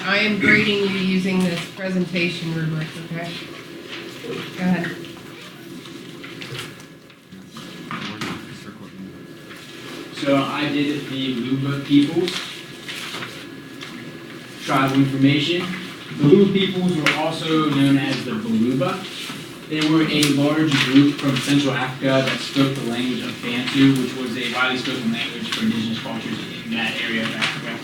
I am grading you using this presentation rubric, okay? Go ahead. So I did the Luba peoples, tribal information. The Luba peoples were also known as the Baluba. They were a large group from Central Africa that spoke the language of Bantu, which was a widely spoken language for indigenous cultures in that area of Africa.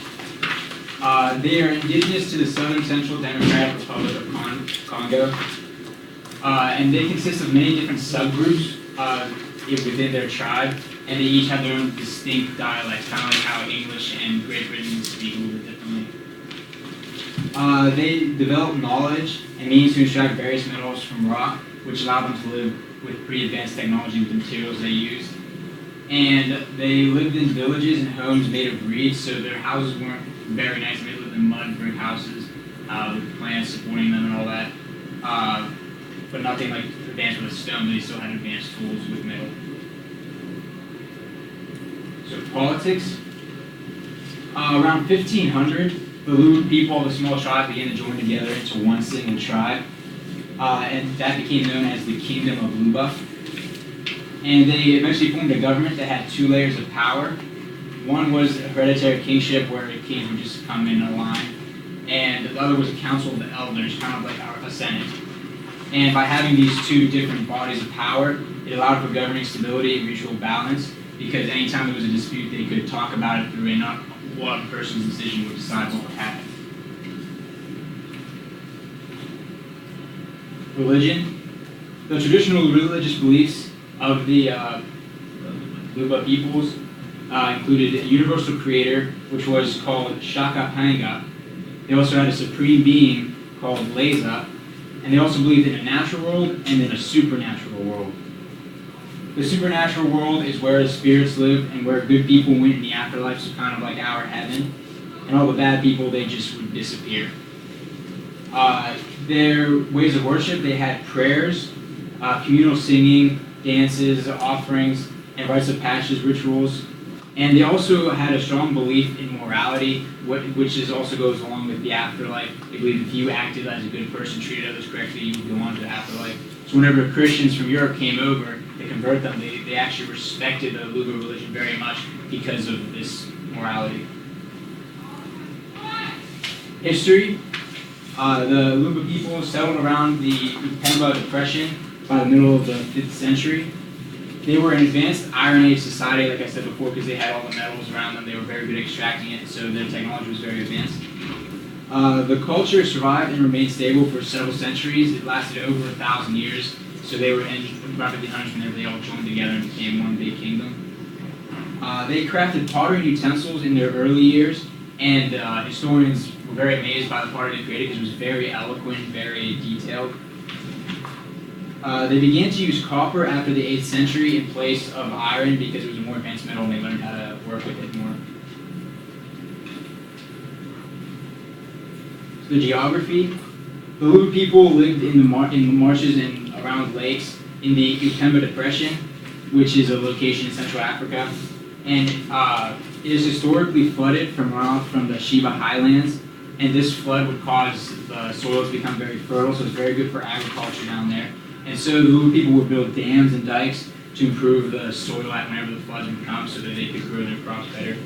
They are indigenous to the Southern Central Democratic Republic of Congo, and they consist of many different subgroups within their tribe, and they each have their own distinct dialects, kind of like how English and Great Britain speak a little bit differently. They developed knowledge and means to extract various metals from rock, which allowed them to live with pretty advanced technology with the materials they used. And they lived in villages and homes made of reeds, so their houses weren't very nice. They lived in mud brick houses with plants supporting them and all that. But nothing like advanced with stone, but they still had advanced tools with metal. So politics. Around 1500, the Luba people of the small tribe began to join together into one single tribe. And that became known as the Kingdom of Luba. And they eventually formed a government that had two layers of power. One was a hereditary kingship where the kings would just come in a line. And the other was a council of the elders, kind of like a senate. And by having these two different bodies of power, it allowed for governing stability and mutual balance, because anytime there was a dispute, they could talk about it through and not one person's decision would decide what would happen. Religion. The traditional religious beliefs of the Luba peoples included a universal creator, which was called Shaka Panga. They also had a supreme being called Leza, and they also believed in a natural world and in a supernatural world. The supernatural world is where the spirits live and where good people went in the afterlife, so kind of like our heaven, and all the bad people, they just would disappear. Their ways of worship, they had prayers, communal singing, dances, offerings, and rites of passage rituals. And they also had a strong belief in morality, which also goes along with the afterlife. They believed if you acted as a good person, treated others correctly, you would go on to the afterlife. So whenever Christians from Europe came over to convert them, they actually respected the Luba religion very much because of this morality. History. The Luba people settled around the Pemba Depression by the middle of the 5th century. They were an advanced Iron Age society, like I said before, because they had all the metals around them. They were very good at extracting it, so their technology was very advanced. The culture survived and remained stable for several centuries. It lasted over 1,000 years, so they were in about 1500s whenever they all joined together and became one big kingdom. They crafted pottery utensils in their early years, and historians were very amazed by the pottery they created because it was very eloquent, very detailed. They began to use copper after the 8th century in place of iron because it was a more advanced metal and they learned how to work with it more. So the geography. The Luba people lived in the marshes and around lakes in the Upemba Depression, which is a location in Central Africa. And it is historically flooded from runoff from the Sheba Highlands. And this flood would cause the soil to become very fertile, so it's very good for agriculture down there. And so the Luba people would build dams and dikes to improve the soil at whenever the floods would come so that they could grow their crops better.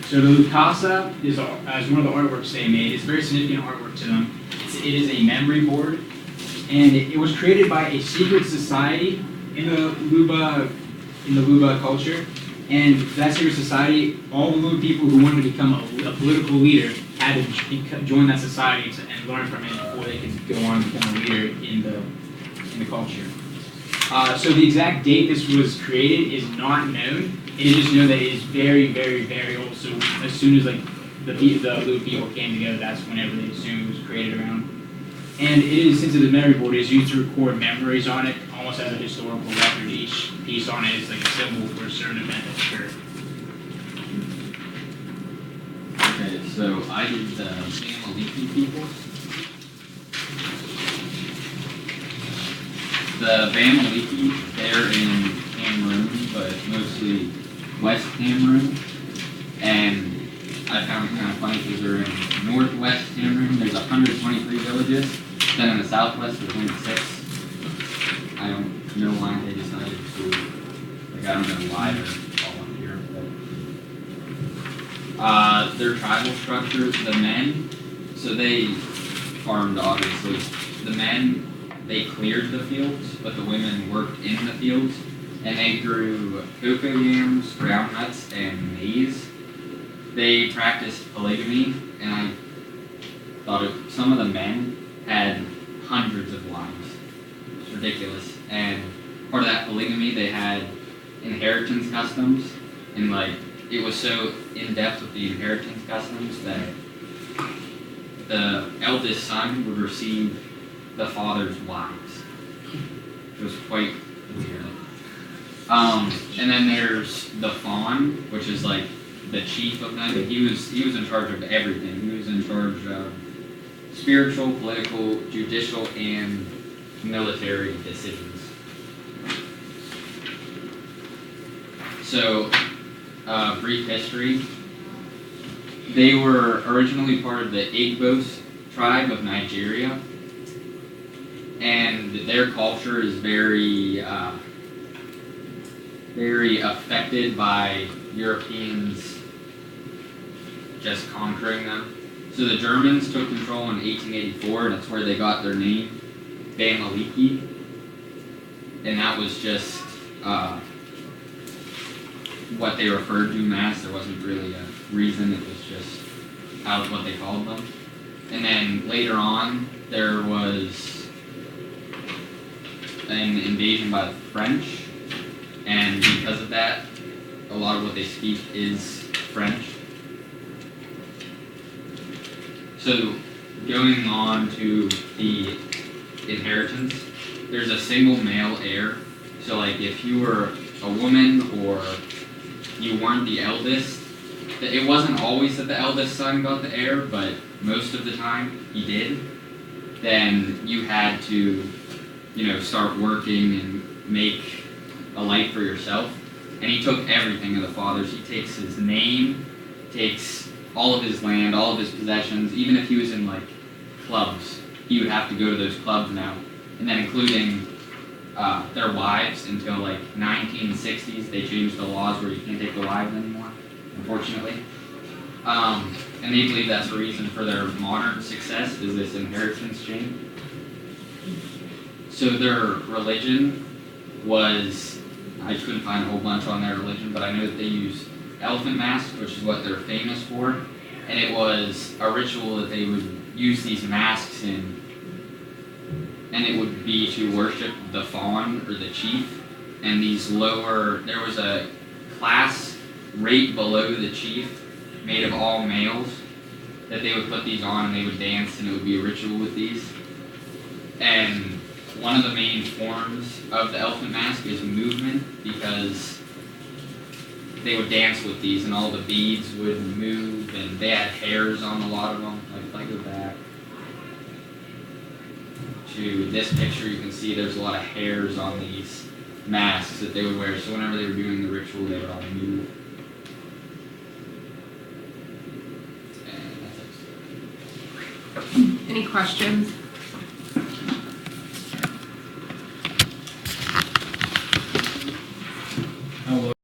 So the Lukasa is one of the artworks they made. It's very significant artwork to them. It is a memory board, and it was created by a secret society in the Luba culture. And that secret society, all the Luba people who wanted to become a political leader had to join that society and learn from it before they could go on and become a leader in the culture. So the exact date this was created is not known. It is just known that it is very, very, very old. So as soon as like the Luba people came together, that's whenever they assumed it was created around. And it is, since it's a memory board, it is used to record memories on it, almost as a historical record. Each piece on it is like a symbol for a certain event that occurred. Okay, so I did the Mamaliki people. The Mamaliki, they're in Cameroon, but mostly West Cameroon. And I found it kind of funny because they're in northwest Cameroon, there's 123 villages. Then in the southwest, there's only 6. I don't know why they decided to, like, I don't know why they're all up here, but. Their tribal structure, the men, so they farmed, obviously. The men, they cleared the fields, but the women worked in the fields, and they grew cocoa yams, groundnuts, and maize. They practiced polygamy, and I thought some of the men had hundreds of wives. It's ridiculous. And part of that polygamy, they had inheritance customs, and like it was so in depth with the inheritance customs that the eldest son would receive the father's wives. It was quite weird. And then there's the fawn, which is like the chief of them. He was in charge of everything. He was in charge of spiritual, political, judicial, and military decisions. So, brief history. They were originally part of the Igbos tribe of Nigeria, and their culture is very affected by Europeans just conquering them. So the Germans took control in 1884, and that's where they got their name, Bamileke, and that was just what they referred to them as. There wasn't really a reason, it was just what they called them. And then later on, there was an invasion by the French, and because of that, a lot of what they speak is French. So, going on to the inheritance, there's a single male heir. So, like, if you were a woman or you weren't the eldest, it wasn't always that the eldest son got the heir, but most of the time he did, then you had to, start working and make a life for yourself. And he took everything of the father's. He takes his name, takes all of his land, all of his possessions. Even if he was in like clubs, he would have to go to those clubs now. And then including their wives until like 1960s, they changed the laws where you can't take the wives anymore, unfortunately. And they believe that's the reason for their modern success, is this inheritance chain. So their religion was, I couldn't find a whole bunch on their religion, but I know that they use elephant masks, which is what they're famous for. And it was a ritual that they would use these masks in, and it would be to worship the fawn or the chief. And there was a class right below the chief, made of all males, that they would put these on and they would dance, and it would be a ritual with these. And one of the main forms of the elephant mask is movement, because they would dance with these and all the beads would move, and they had hairs on a lot of them. Like if I go back to this picture, you can see there's a lot of hairs on these masks that they would wear. So whenever they were doing the ritual, they would all move. Any questions?